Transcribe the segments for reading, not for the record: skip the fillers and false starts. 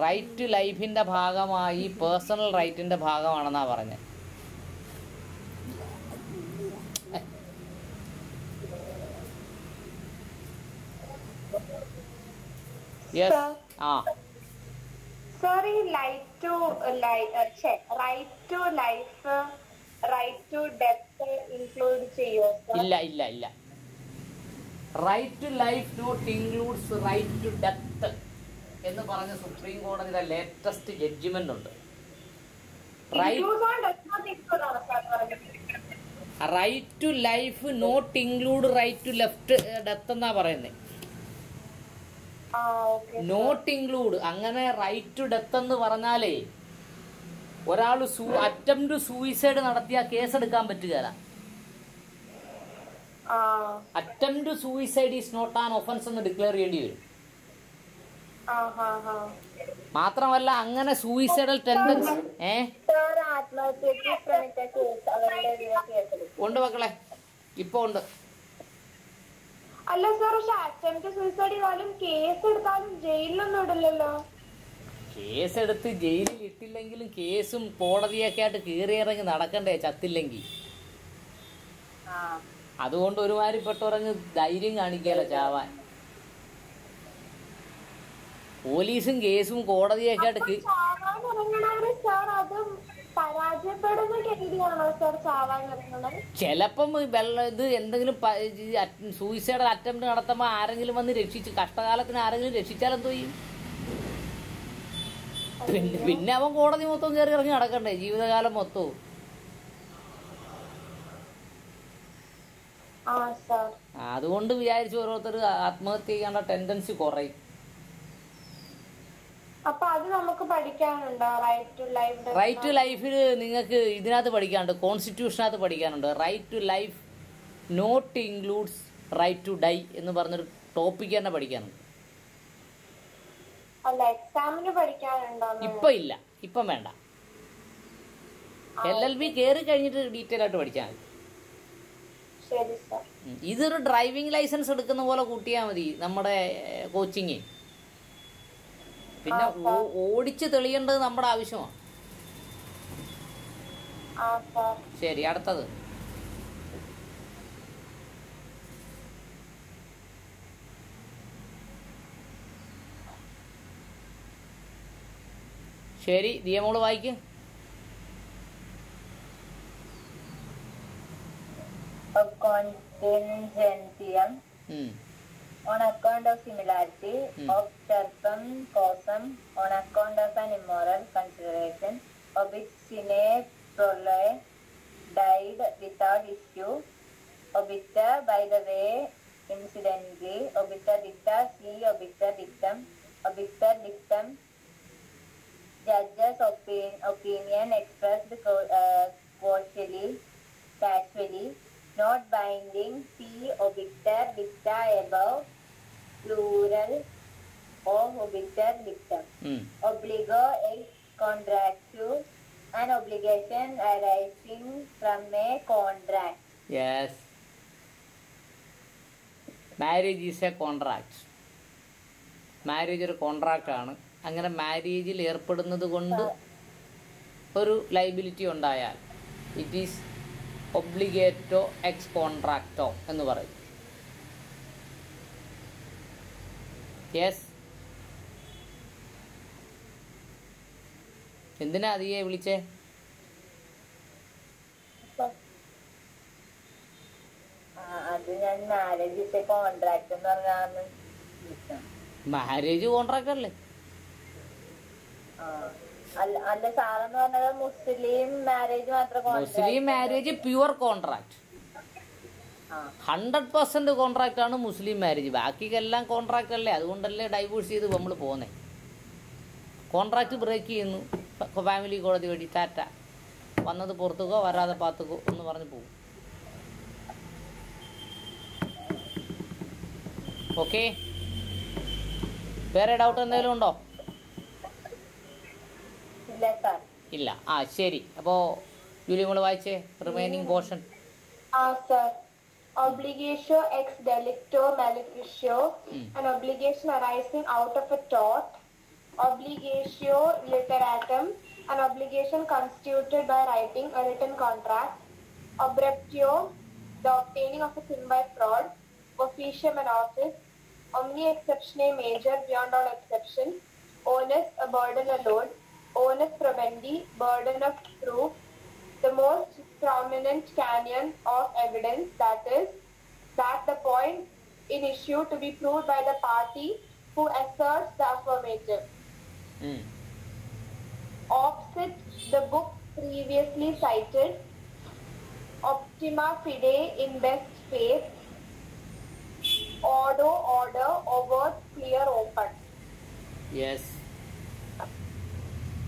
Right ലൈഫിൻ്റെ ഭാഗമായി personal റൈറ്റിൻ്റെ ഭാഗമാണെന്നാണ് പറഞ്ഞത്. യെസ്. ആ sorry, right to life right to death include ചെയ്യുമോ? ഇല്ല ഇല്ല ഇല്ല. Right to life not includes right to death എന്ന് പറഞ്ഞ സുപ്രീം കോടതിയുടെ ലേറ്റസ്റ്റ് ജഡ്ജ്മെന്റ് ഉണ്ട്. Right to life not include right to left death എന്നാ പറയുന്നത്. Not include. അങ്ങനെ റൈറ്റ് ടു ഡെത്ത് എന്ന് പറഞ്ഞാലേ ഒരാൾ അറ്റംപ്റ്റ് സൂയിസൈഡ് നടത്തിയ കേസ് എടുക്കാൻ പറ്റുകയില്ല. Attempt suicide is not an offence എന്ന് ഡിക്ലെയർ ചെയ്യേണ്ടി വരും. മാത്രമല്ല അങ്ങനെ സൂയിസൈഡൽ ടെൻഡൻസി ഉണ്ട് മക്കളെ, ഇപ്പൊ ഉണ്ട്. അല്ല സാർ, പക്ഷെ അറ്റംപ്റ്റ് സൂയിസൈഡ് ചെയ്താലും കേസ് എടുത്താലും ജയിലിലൊന്നും ഇടില്ലല്ലോ. കേസെടുത്ത് ജയിലിൽ ഇട്ടില്ലെങ്കിലും കേസും കോടതിയൊക്കെ ആയിട്ട് കീറിയിറങ്ങി നടക്കണ്ടേ ചത്തില്ലെങ്കിൽ. അതുകൊണ്ട് ഒരുമാതിരിപ്പെട്ടവരങ്ങ് ധൈര്യം കാണിക്കല ചാവാൻ. പോലീസും കേസും കോടതിയൊക്കെ ആയിട്ട് ചിലപ്പം ഇത് എന്തെങ്കിലും സൂയിസൈഡ് അറ്റംപ്റ്റ് നടത്തുമ്പോ ആരെങ്കിലും വന്ന് രക്ഷിച്ച് കഷ്ടകാലത്തിന് ആരെങ്കിലും രക്ഷിച്ചാലെന്തോ ചെയ്യും? പിന്നെ അവൻ കോടതി മൊത്തം കയറി ഇറങ്ങി നടക്കണ്ടേ ജീവിതകാലം മൊത്തവും. അതുകൊണ്ട് വിചാരിച്ചു ഓരോരുത്തർ ആത്മഹത്യ ചെയ്യാനുള്ള ടെൻഡൻസി കുറയും. റൈറ്റ് ടു ലൈഫിൽ നിങ്ങൾക്ക് ഇതിനകത്ത് പഠിക്കാനുണ്ട്, കോൺസ്റ്റിറ്റ്യൂഷനകത്ത് പഠിക്കാനുണ്ട്. Right to life not includes right to die എന്ന് പറഞ്ഞൊരു ടോപ്പിക്ക് തന്നെ പഠിക്കാനുണ്ട്. ഇപ്പൊ ഇല്ല, ഇപ്പം വേണ്ട. LLB കയറി കഴിഞ്ഞിട്ട് ഡീറ്റെയിൽ ആയിട്ട് പഠിച്ചാൽ മതി. ഇതൊരു ഡ്രൈവിംഗ് ലൈസൻസ് എടുക്കുന്ന പോലെ കൂട്ടിയാൽ മതി നമ്മുടെ കോച്ചിങ്. പിന്നെ ഓടിച്ച് തെളിയേണ്ടത് നമ്മുടെ ആവശ്യമാണ്. ശരി, അടുത്തത്. ശരി, ദിയമോള് വായിക്ക്. Contingentium on account of similarity of terpem causam on account of an immoral consideration of which sine prole died without issue, obiter by the way incidentally, obiter dicta si obiter dictum, obiter dictum judge's opinion expressed casually, not binding, see obiter dicta above, plural of obiter dictum. Obligo ex contractu, an obligation arising from a contract. Yes. Marriage is a contract. Marriage ഒരു contract ആണ്. അങ്ങനെ മാരേജിൽ ഏർപ്പെടുന്നത് കൊണ്ട് ഒരു liability ഉണ്ടായാൽ it is ഒബ്ലിഗേറ്റോ X കോൺട്രാക്റ്റോ എന്ന് പറയും. Yes. എന്തിനാ അധികം വിളിച്ചേ? മാരേജ് കോൺട്രാക്ട് അല്ലേ? Muslim marriage pure contract, 100% contract ആണ് മുസ്ലിം മാരേജ്. ബാക്കിയെല്ലാം കോൺട്രാക്ട് അല്ലേ? അതുകൊണ്ടല്ലേ ഡൈവോഴ്സ് ചെയ്ത് നമ്മൾ പോകുന്നത്. കോൺട്രാക്ട് ബ്രേക്ക് ചെയ്യുന്നു, ഫാമിലി കോടതി വഴി ടാറ്റ, വന്നത് പുറത്തുക്കോ വരാതെ പാത്തുക്കോ എന്ന് പറഞ്ഞ് പോകും. ഓക്കെ, വേറെ ഡൗട്ട് എന്തെങ്കിലും ഉണ്ടോ? ഇല്ല. ശരി. അപ്പോ ജൂലി മോള് വായിച്ചേ remaining portion. Obligatio ex delicto maleficio, an obligation arising out of a tort obligatio literatum, an obligation constituted by writing a written contract. Obreptio, the obtaining of a thing by fraud. Officium, an office. Omni exceptionae major, beyond all exception. Onus, a burden, a load. Onus probendi, burden of proof. The most prominent canon of evidence, that is, that the point in issue to be proved by the party who asserts the affirmative. Opposite the book previously cited. Optima fide, in best faith. Ordo, order, overt, clear, open. Yes.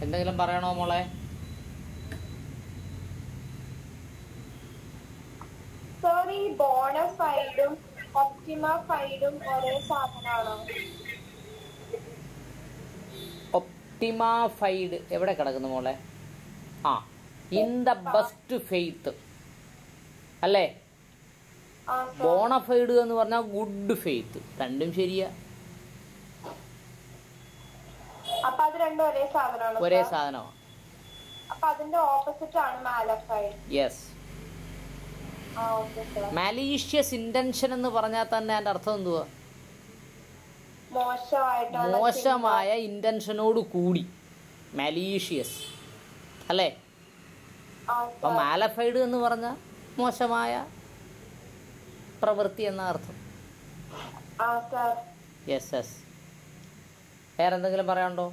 എന്തെങ്കിലും പറയണോ മോളെ? Sir, ഈ ബോണഫൈഡും ഒപ്റ്റിമഫൈഡും ഒരേ സാധനമാണോ? ഒപ്റ്റിമഫൈഡ് എവിടെ കിടക്കുന്നു മോളെ? ആ, in the best faith അല്ലേ? ബോണഫൈഡ് എന്ന് പറഞ്ഞാൽ ഗുഡ് ഫെയ്ത്ത്. രണ്ടും ശരിയാ, അപ്പൊ അത് രണ്ടും ഒരേ സാധനമാണ്. ഒരേ സാധനമാണ്. അപ്പൊ അതിന്റെ ഓപ്പോസിറ്റ് ആണ് മാലഫൈഡ്. യെസ്. മാലീഷ്യസ് ഇന്റൻഷൻ എന്ന് പറഞ്ഞാൽ തന്നെ അതിന്റെ അർത്ഥം എന്തുവാ? മോശമായ ഇന്റൻഷനോട് കൂടി, മാലീഷ്യസ് അല്ലേ? അപ്പൊ മാലഫൈഡ് എന്ന് പറഞ്ഞാൽ മോശമായ പ്രവൃത്തി എന്ന അർത്ഥം. Yes yes. വേറെന്തെങ്കിലും പറയാനുണ്ടോ?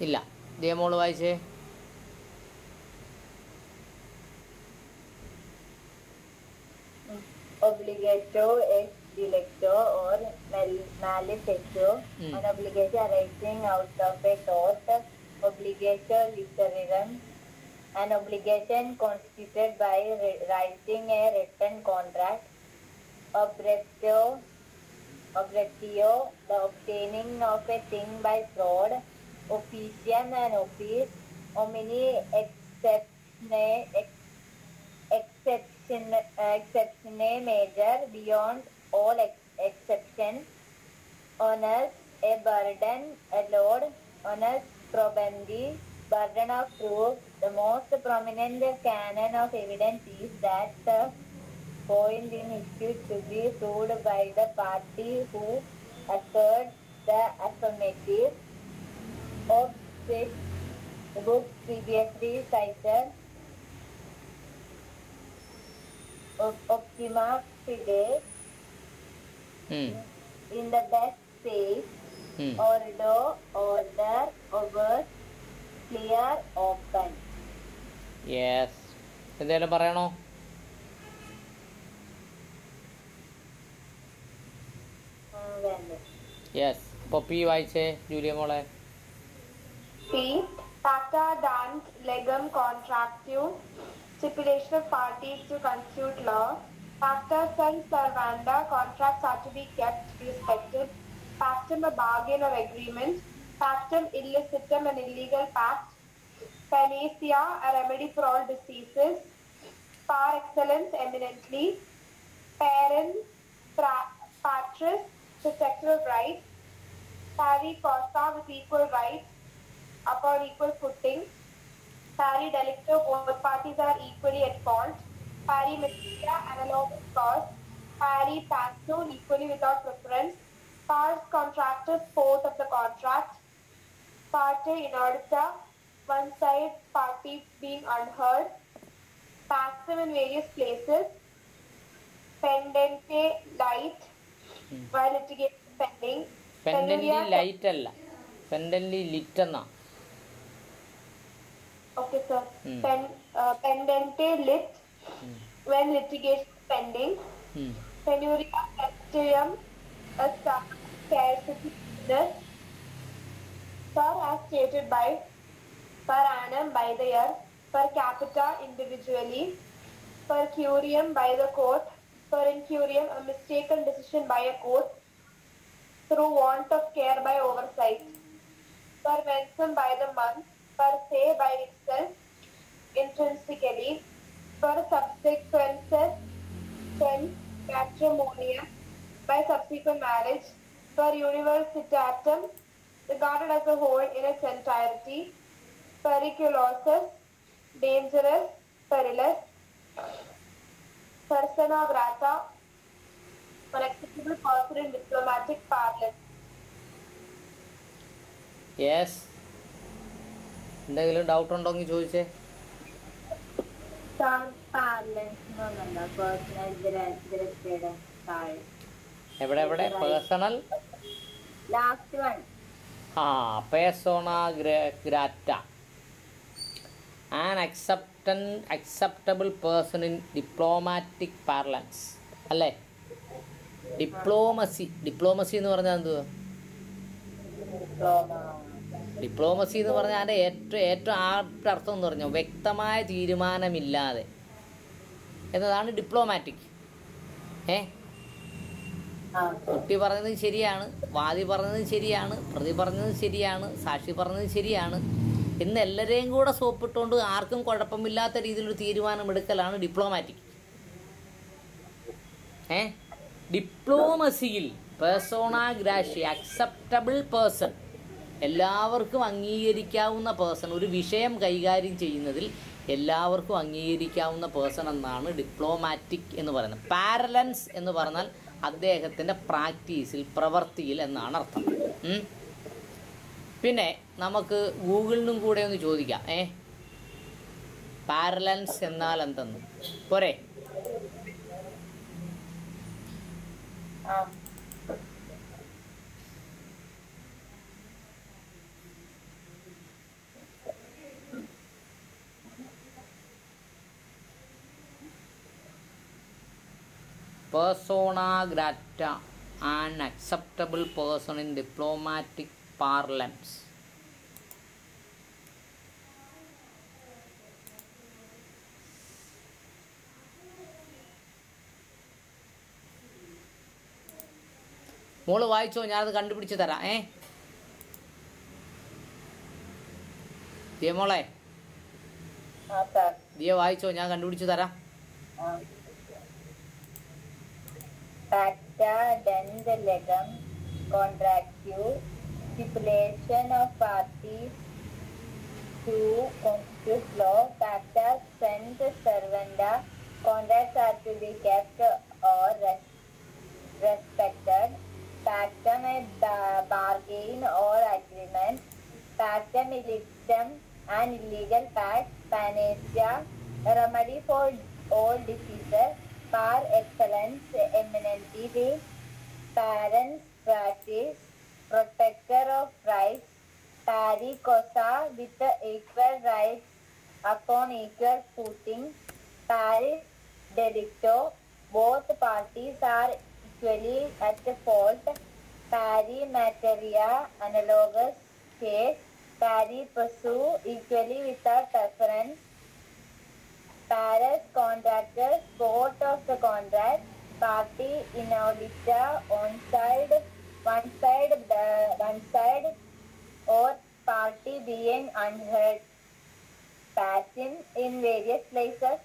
ഇല്ല. ജയമോള് വായിച്ചേ. Obligato ex delicto or malefacto, an obligation arising out of a tort. Obligatio literarum, an obligation constituted by writing a written contract. Obreptio, the obtaining of a thing by fraud. Officium, an office. Omni exceptionae major, beyond all exception. Onus, a burden, a load. Onus probendi, burden of proof. The most prominent canon of evidence is that the point in issue to be proved by the party who asserts the affirmative. Of this book previously cited. Optima fide, in the best faith. Ordo, order, overt, clear, open. Yes. എന്തെങ്കിലും പറയണോ? Yes. അപ്പോൾ P വായിച്ചേ Julia മോളെ. P. Pacta dant legum contractio, stipulation of parties to constitute law. Pacta sunt servanda, contracts are to be kept, respected. Pactum, a bargain or agreement. Pactum illicitum, an illegal pact. Panacea, a remedy for all diseases. Par excellence, eminently. Parent, patris, protector of rights. Pari causa, with equal rights upon equal footing. Pari delicto, both parties are equally at fault. Pari materia, analogous cause. Pari passo, equally without preference. Pars contractus, fourth of the contract. Parte inordita, one side party being unheard. Passum in various places. Pendente light, while litigation pending. Pendente lite അല്ല, pendente lit എന്നാ. Okay, sir. Pendente lit, when litigation pending. Penuria captium, a scarcity. Per as stated by, per annum by the year, per capita individually, per curiam by the court, per incuriam a mistaken decision by a court, through want of care by oversight, per mensum by the month, per se by itself, intrinsically, per subsequences sense matrimonium by subsequent marriage, per universitatem, regarded as a whole in its entirety, periculosus, dangerous, perilous, persona grata, for acceptable person in diplomatic parlance. Yes, എന്തെങ്കിലും doubt ഉണ്ടോയെങ്കിൽ ചോദിച്ചേ. parlance എന്നൊന്നുണ്ടോ? Personal ഗ്രറ്റയുടെ താഴെ എവിടെ personal last one. Persona grata, an acceptable person in diplomatic parlance അല്ലേ? Diplomacy എന്ന് പറഞ്ഞാൽ എന്തുവാ? Diplomacy എന്ന് പറഞ്ഞാൽ അതിൻ്റെ ഏറ്റവും അർത്ഥം എന്ന് പറഞ്ഞാൽ വ്യക്തമായ തീരുമാനമില്ലാതെ എന്നതാണ് ഡിപ്ലോമാറ്റിക്. കുട്ടി പറഞ്ഞത് ശരിയാണ്, വാദി പറഞ്ഞത് ശരിയാണ്, പ്രതി പറഞ്ഞത് ശരിയാണ്, സാക്ഷി പറഞ്ഞത് ശരിയാണ് എന്ന് എല്ലാവരെയും കൂടെ സോപ്പിട്ടുകൊണ്ട് ആർക്കും കുഴപ്പമില്ലാത്ത രീതിയിലൊരു തീരുമാനമെടുക്കലാണ് ഡിപ്ലോമാറ്റിക്. ഡിപ്ലോമസിയിൽ പേഴ്സോണ ഗ്രാഷ്യ, അക്സെപ്റ്റബിൾ പേഴ്സൺ, എല്ലാവർക്കും അംഗീകരിക്കാവുന്ന പേഴ്സൺ, ഒരു വിഷയം കൈകാര്യം ചെയ്യുന്നതിൽ എല്ലാവർക്കും അംഗീകരിക്കാവുന്ന പേഴ്സൺ എന്നാണ് ഡിപ്ലോമാറ്റിക് എന്ന് പറയുന്നത്. പാരലൻസ് എന്ന് പറഞ്ഞാൽ അദ്ദേഹത്തിൻ്റെ പ്രാക്ടീസിൽ, പ്രവൃത്തിയിൽ എന്നാണ് അർത്ഥം. പിന്നെ നമുക്ക് ഗൂഗിളിനും കൂടെ ഒന്ന് ചോദിക്കാം, പാരലൻസ് എന്നാൽ എന്തെന്ന്. പോരെ? Persona grata, an acceptable person in diplomatic parlance. മോള് വായിച്ചോ, ഞാനത് കണ്ടുപിടിച്ച് തരാം. ദിയ മോളെ, ദിയ വായിച്ചോ, ഞാൻ കണ്ടുപിടിച്ച് തരാം. Pacta dens legum contractio, stipulation of parties to constitute law. Pacta sunt servanda, contracts are to be kept or respected. Pactum a bargain or agreement. Pactum illictum, an illegal pact. Panacea, a remedy for all diseases. Par excellence, eminently, parents practice, protector of rights. Pari cosa, with equal rights upon equal footing. Paris delicto, both parties are equally at fault. Pari materia, analogous case. Pari pursue, equally without preference. Pares contractors, court of the contract, party inaudita, one side, or party being unheard. Passion in various places.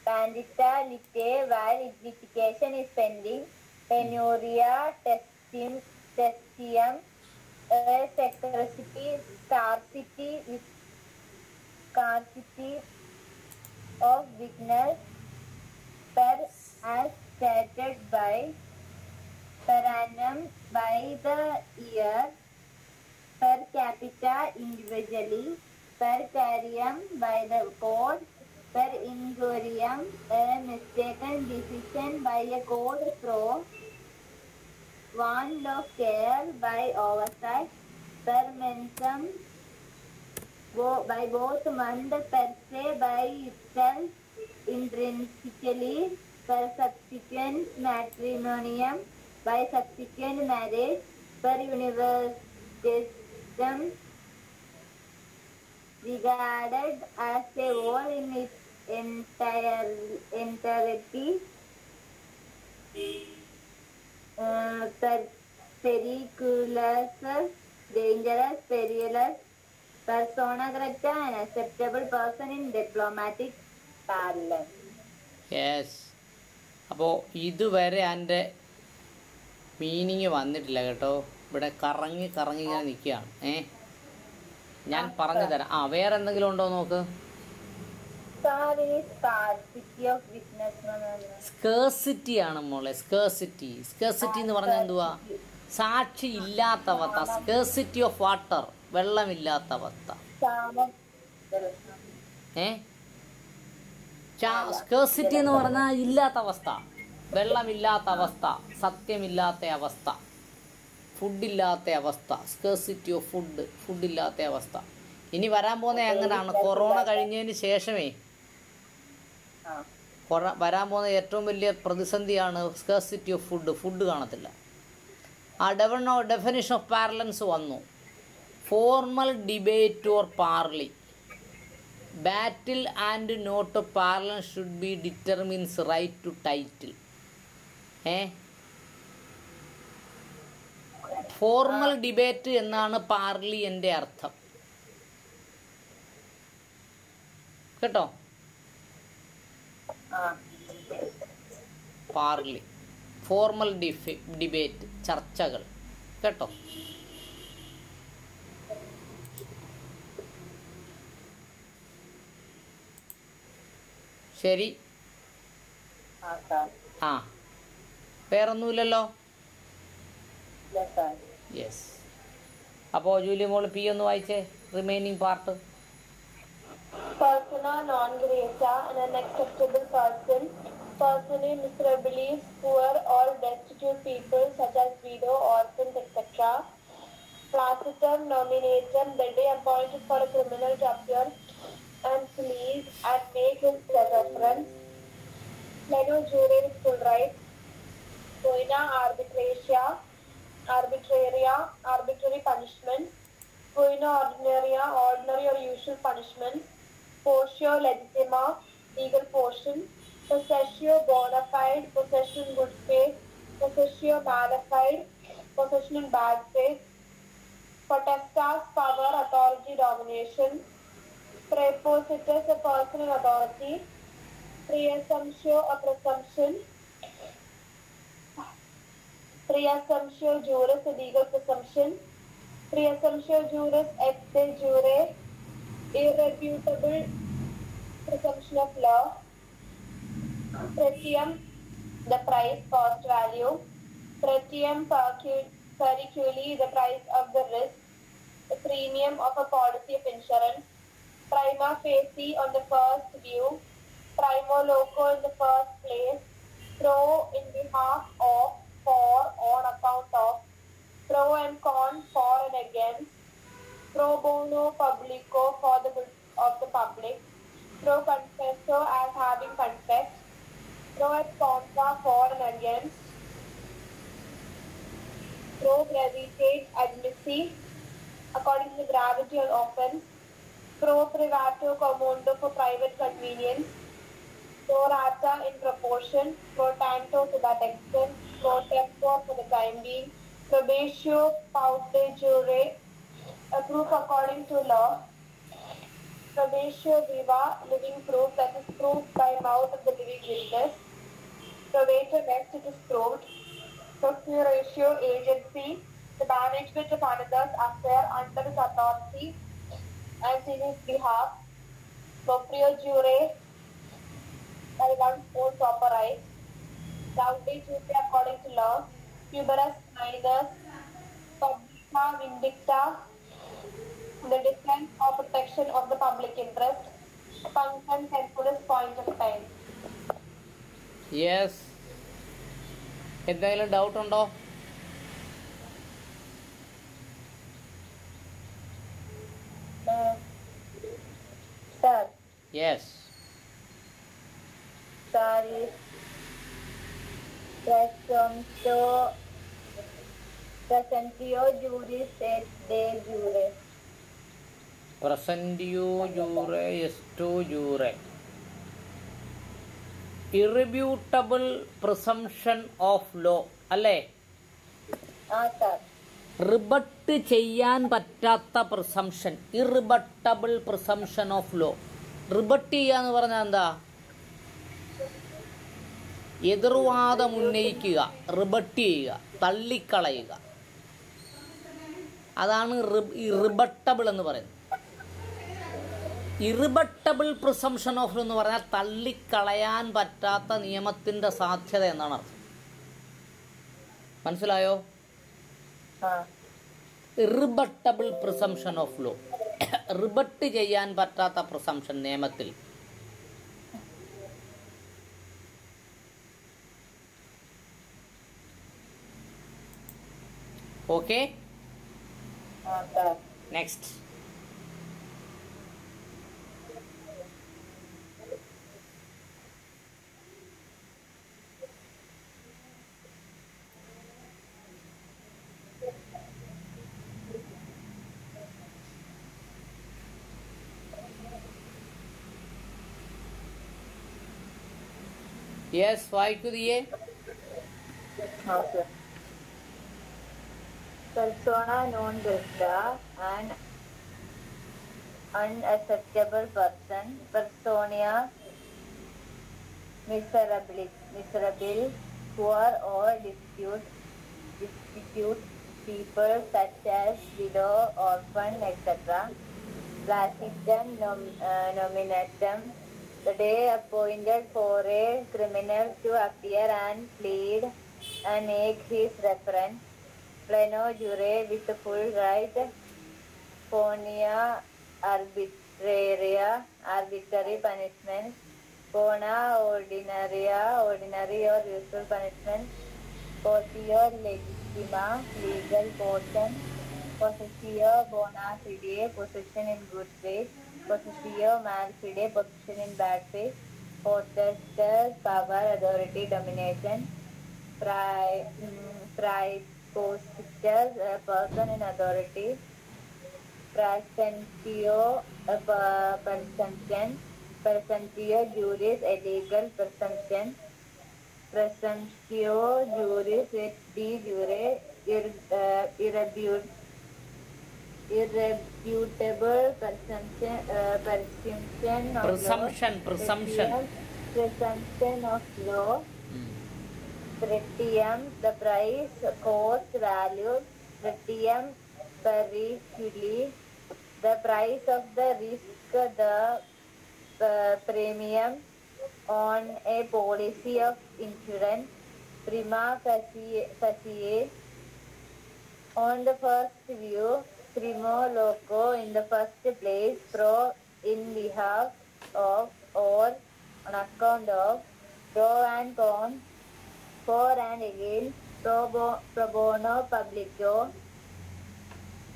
Pandita lite, while litigation is pending. Penuria, testium, scarcity of witness, per as stated by, per annum by the year, per capita individually, per carium by the court, per injurium a mistaken decision by a court through want of care by oversight, per mensum by both mund per se by itself intrinsically, per subsequent matrimonium by subsequent marriage, per universalism regarded as a whole in its entirety, per periculous, dangerous, perilous. Persona grata, an acceptable person in diplomatic parlance. Yes. അപ്പോൾ ഇതുവരെ എൻ്റെ meaning വന്നിട്ടില്ല കേട്ടോ. ഇവിടെ കറങ്ങി ഇങ്ങനെ നിൽക്കുകയാണ്. ഞാൻ പറഞ്ഞു തരാം. വേറെ എന്തെങ്കിലും ഉണ്ടോ നോക്ക്. സ്കേഴ്സിറ്റി ആണ് മോളെ. സ്കേഴ്സിറ്റി എന്ന് പറഞ്ഞാൽ എന്തുവാ? സാക്ഷി ഇല്ലാത്ത അവസ്ഥ. സ്കേഴ്സിറ്റി ഓഫ് വാട്ടർ, വെള്ളമില്ലാത്ത അവസ്ഥ. സ്കേഴ്സിറ്റി എന്ന് പറഞ്ഞാൽ ഇല്ലാത്ത അവസ്ഥ, വെള്ളമില്ലാത്ത അവസ്ഥ, സത്യമില്ലാത്ത അവസ്ഥ, ഫുഡില്ലാത്ത അവസ്ഥ. സ്കേഴ്സിറ്റി ഓഫ് ഫുഡില്ലാത്ത അവസ്ഥ. ഇനി വരാൻ പോകുന്നത് എങ്ങനെയാണ്? കൊറോണ കഴിഞ്ഞതിന് ശേഷമേ വരാൻ പോകുന്ന ഏറ്റവും വലിയ പ്രതിസന്ധിയാണ് സ്കേഴ്സിറ്റി ഓഫ് ഫുഡ് കാണത്തില്ല. ഡെഫിനിഷൻ ഓഫ് പാരലൻസ് വന്നു. Formal debate or parley, battle and not parlance should be determines right to title. Formal debate എന്നാണ് പാർലി എൻ്റെ അർത്ഥം കേട്ടോ. പാർലി, ഫോർമൽ ഡിബേറ്റ്, ചർച്ചകൾ കേട്ടോ. ശരി. വേറൊന്നുമില്ലല്ലോ. യെസ്. അപ്പോൾ ജൂലി മോൾ പി ഒന്ന് വായിച്ചേ, remaining part. Persona non grata, an unacceptable person, personally miserably poor or destitute people such as widow, orphans, etc. Placitum nominatum, the day appointed for a criminal to appear and plead and make his reference. Pleno jure with full rights. Poena arbitrary punishments. Poena ordinaria, ordinary or usual punishments. Possessio legitima, legal portion. Possessio bona fide, possession in good faith. Possessio mala fide, possession in bad faith. Potestas, power, authority, domination. Prepositus, a person in authority. Preassumptio, a presumption. Preassumptio juris, a legal presumption. Preassumptio juris et de jure, irrefutable presumption of law. Pretium, the price, cost, value. Pretium periculi, the price of the risk. The premium of a policy of insurance. Prima facie, on the first view. Primo loco, in the first place. Pro, in behalf of, for, on account of. Pro and con, for and against. Pro bono publico, for the good of the public. Pro confesso, as having confessed. Pro et contra, for and against. Pro brevitate admissi, according to the gravity or offense. Pro privato commundo, for private convenience. Pro rata, in proportion. Pro tanto, to that extent. Pro tempore, for the time being. Probatio paute jure, a proof according to law. Probatio viva, living proof, that is proved by mouth of the living witness. Probator next, it is proved. Procuratio agency, the management of another's affair under his authority and in his behalf. Proprio jure, by one's own proper right. Laude jure, according to law. Tuberous minus, publica vindicta, the defense or protection of the public interest. Function temporis, point of time. Yes. എന്തെങ്കിലും doubt ഉണ്ടോ? Sir. Yes. Sorry. Presentio juris et de jure. Presentio jure esto jure. Irrefutable presumption of law, അല്ലേ? Sir. റിബട്ട് ചെയ്യാൻ പറ്റാത്ത presumption, ഇറിബട്ടബിൾ presumption of law. റിബട്ട് ചെയ്യാന്ന് പറഞ്ഞാൽ എന്താ? എതിർവാദം ഉന്നയിക്കുക, റിബട്ട് ചെയ്യുക, തള്ളിക്കളയുക. അതാണ് ഇറിബട്ടബിൾ എന്ന് പറയുന്നത്. ഇറിബട്ടബിൾ പ്രിസംഷൻ ഓഫ് ലോ എന്ന് പറഞ്ഞാൽ തള്ളിക്കളയാൻ പറ്റാത്ത നിയമത്തിൻ്റെ സാധ്യത എന്നാണ് അർത്ഥം. മനസ്സിലായോ? ഇറിബട്ടബിൾ പ്രിസംഷൻ ഓഫ് ലോ, റിബട്ട് ചെയ്യാൻ പറ്റാത്ത പ്രിസംഷൻ നിയമത്തിൽ. Okay, next. യെസ്, വായിക്കൂ ദിയേ. Persona non grata, an unacceptable person. Persona miserable, poor or destitute people such as widow, orphan, etc. Placitum nominatum, the day appointed for a criminal to appear and plead and make his reference. Pleno jure with full right. Ponia arbitrary punishment. Pona ordinary or usual punishment. Posio legitima, legal portion. Possessio bona fide, possession in good faith. Possessio malfide, possession in bad faith. Potestas, power, authority, domination. Praepositus, a person in authority. Praesentio, a presumption. Presentio juris, a legal presumption. Presumptio juris et de jure, irrefutable presumption of law. Pretium, the price, cost, value. Pretium periculi, the price of the risk, the premium on a policy of insurance. Prima facie, on the first view. Primo loco, in the first place. Pro, in behalf of, or on account of. Pro and con, for and against. Pro bono publico,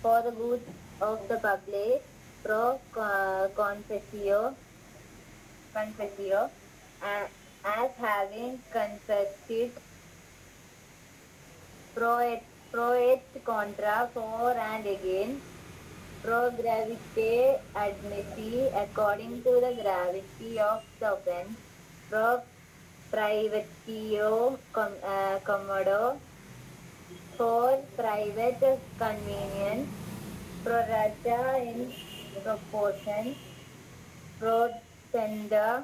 for the good of the public. Pro confessio, as having confessed. Pro et contra, for and against. Pro gravite admissi, according to the gravity of the offense. Pro privatio commodo, for private convenience. Pro rata, in proportion. Pro tender,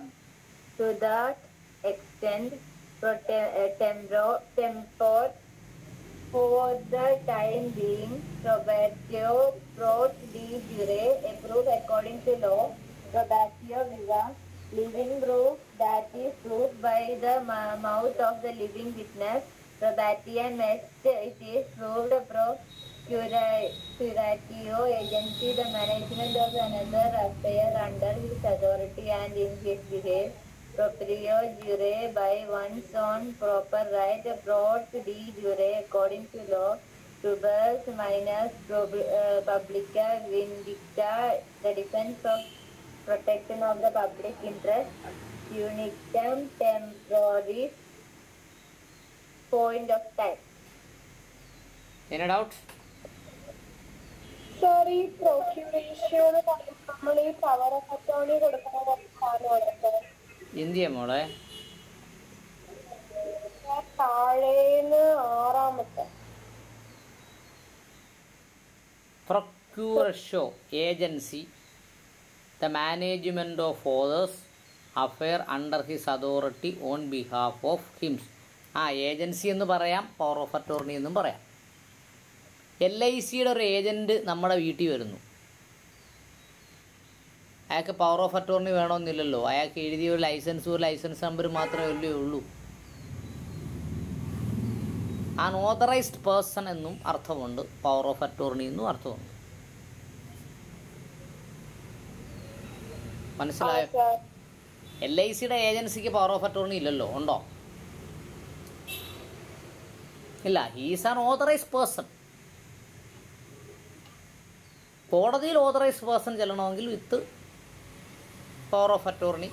to that extent. Pro tempor, for the time being. Probatio, prot de jure, a proof according to law. Probatio viva, living proof, that is proved by the mouth of the living witness. Probation next, it is proved. Pro curatio agency, the management of another affair under his authority and in his behalf. Proprio jure, by one's own proper right. Prot de jure, according to law. Rubus minus publica vindicta, the defense of protection of the public interest. Unicum temporis, point of time. Any doubt? Sir, ഈ പ്രൊക്യൂറേഷന് നമ്മൾ ഈ power of attorney കൊടുക്കുന്ന സാധനം India മോളെ. താഴേന്ന് ആറാമത്തെ. Procurator agency, the management of others affair under his authority on behalf of Hinds. Agency എന്ന് പറയാം, പവർ ഓഫ് അറ്റോർണി എന്നും പറയാം. LICയുടെ ഒരു ഏജൻറ്റ് നമ്മുടെ വീട്ടിൽ വരുന്നു. അയാൾക്ക് പവർ ഓഫ് അറ്റോർണി വേണമെന്നില്ലല്ലോ. അയാൾക്ക് എഴുതിയ ഒരു ലൈസൻസ് നമ്പർ മാത്രമേ ഉള്ളൂ. അൺഓതറൈസ്ഡ് പേഴ്സൺ എന്നും അർത്ഥമുണ്ട്, പവർ ഓഫ് അറ്റോർണി എന്നും അർത്ഥമുണ്ട്. മനസ്സിലായോ? LICയുടെ ഏജൻസിക്ക് പവർ ഓഫ് അറ്റോർണി ഇല്ലല്ലോ, ഉണ്ടോ? ഇല്ല. He's an authorised person. കോടതിയിൽ ഓതറൈസ്ഡ് പേഴ്സൺ ചെല്ലണമെങ്കിൽ വിത്ത് പവർ ഓഫ് അറ്റോർണി,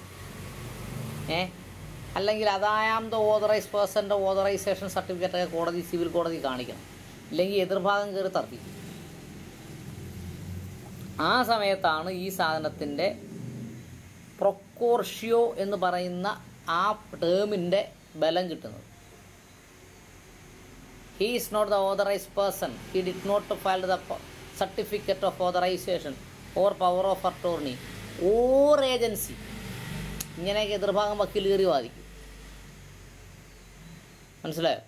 അല്ലെങ്കിൽ അതായാം ദ ഓതറൈസ്ഡ് പേഴ്സൻ്റെ ഓതറൈസേഷൻ സർട്ടിഫിക്കറ്റൊക്കെ കോടതി, സിവിൽ കോടതി കാണിക്കണം. ഇല്ലെങ്കിൽ എതിർഭാഗം കയറി തർക്കിക്കും. ആ സമയത്താണ് ഈ സാധനത്തിൻ്റെ പ്രൊക്കോർഷ്യോ എന്ന് പറയുന്ന ആ ടേമിൻ്റെ ബലം കിട്ടുന്നത്. He is not the authorized person. He did not file the certificate of authorization or power of attorney or agency. ഇങ്ങനെയൊക്കെ എതിർഭാഗം വക്കീൽ കയറി വാദിക്കും. മനസ്സിലായോ?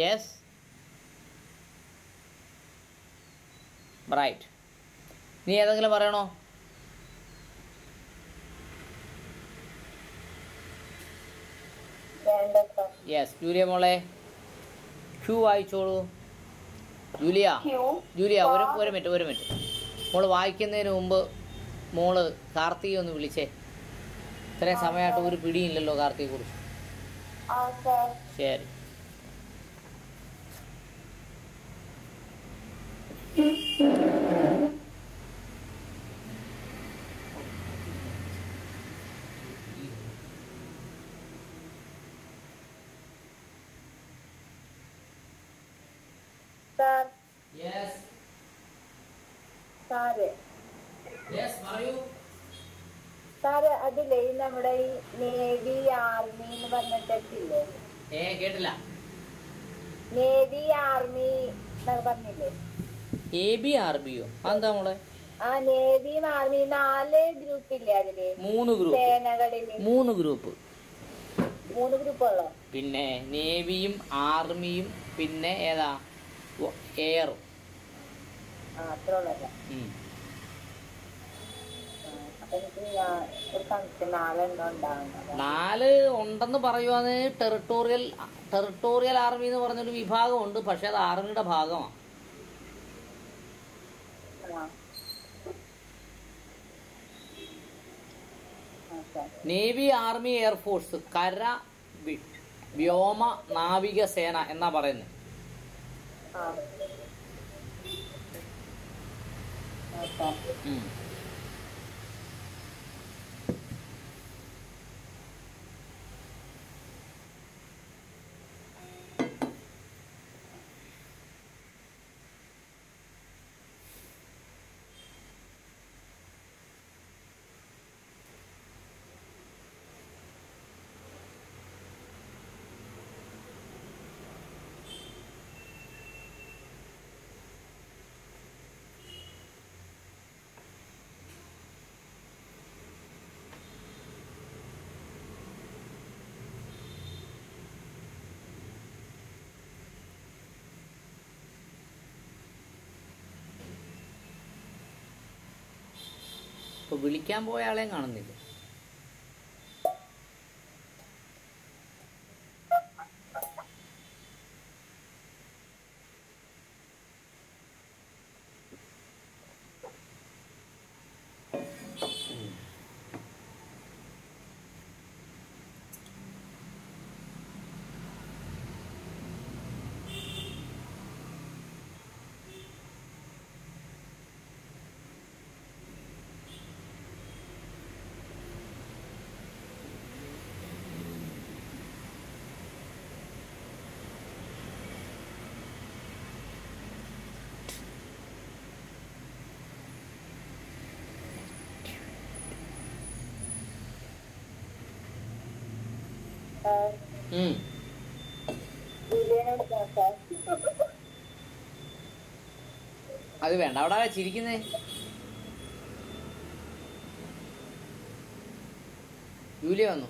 Yes, right. നീ ഏതെങ്കിലും പറയണോ? യെസ്, ജൂലിയ മോളെ ക്യൂ വായിച്ചോളൂ. ജൂലിയ ഒരു മിനിറ്റ്. മോള് വായിക്കുന്നതിന് മുമ്പ് മോള് കാർത്തികെ ഒന്ന് വിളിച്ചേ. ഇത്രയും സമയമായിട്ട് ഒരു പിടിയില്ലല്ലോ കാർത്തികയെ കുറിച്ച്. ശരി. സാറ് അതിലേ നമ്മുടെ ഈ നേവി ആർമി എന്ന് പറഞ്ഞിട്ടില്ലേ? കേട്ടില്ല. നേവി ആർമി എന്നൊക്കെ പറഞ്ഞില്ലേ? ABRBയോ? എന്താ മോളെ? നേവിയും ആർമി 4 ഗ്രൂപ്പ് ഇല്ലേ അതില്? 3 ഗ്രൂപ്പ്. സേനകളില് 3 ഗ്രൂപ്പ്. 3 ഗ്രൂപ്പുള്ളോ? പിന്നെ നേവിയും ആർമിയും പിന്നെ ഏതാ എയറും. അത്ര ഉള്ളല്ല. എനിക്ക് ഒരു സംശയം 4 എണ്ണം ഉണ്ടാവുന്നത്. 4 ഉണ്ടെന്ന് പറയുവാന് ടെറിട്ടോറിയൽ ആർമി എന്ന് പറഞ്ഞൊരു വിഭാഗമുണ്ട്. പക്ഷെ അത് ആർമിയുടെ ഭാഗമാണ്. നേവി, ആർമി, എയർഫോഴ്സ്, കര, വ്യോമ, നാവിക സേന എന്നാ പറയുന്നത്. ഇപ്പൊ വിളിക്കാൻ പോയ ആളെയും കാണുന്നില്ല. അത് വേണ്ട. അവിടെ ചിരിക്കുന്നേ. ജൂലിയ വന്നു.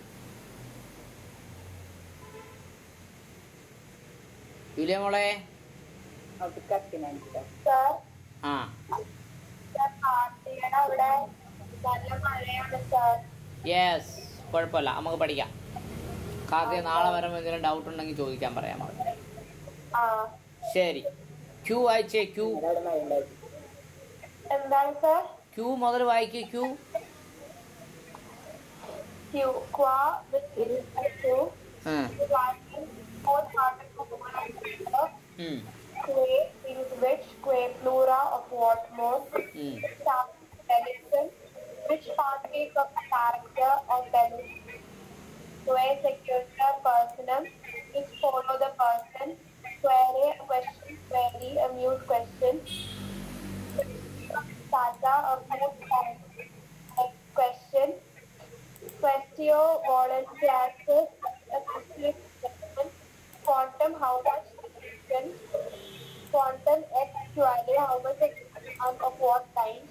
ജൂലിയ മോളെ. സർ ആ പാർട്ടിയുടെ അവിടെ നല്ല മഴയാണ് സർ. യെസ്, കുഴപ്പമില്ല, നമുക്ക് പഠിക്കാം. കാർത്തിക നാളെ വരുമ്പോൾ എന്തെങ്കിലും ഡൗട്ട് ഉണ്ടെങ്കിൽ ചോദിക്കാൻ പറയാം. ആ ശരി, ക്യൂ വായിച്ചേ. ക്യൂ എന്താണ് സർ? ക്യൂ മുതൽ വായിക്കേ. Q Q qua which is Q. Fourth article que is which que plural of what more. Delusion which partakes of the character of delusion. Que secular personam which follow the person. Query a question, query a mute question. Tata a question. Questio volunteers a question. Quantum how much question. Quantum x query how much x of what time.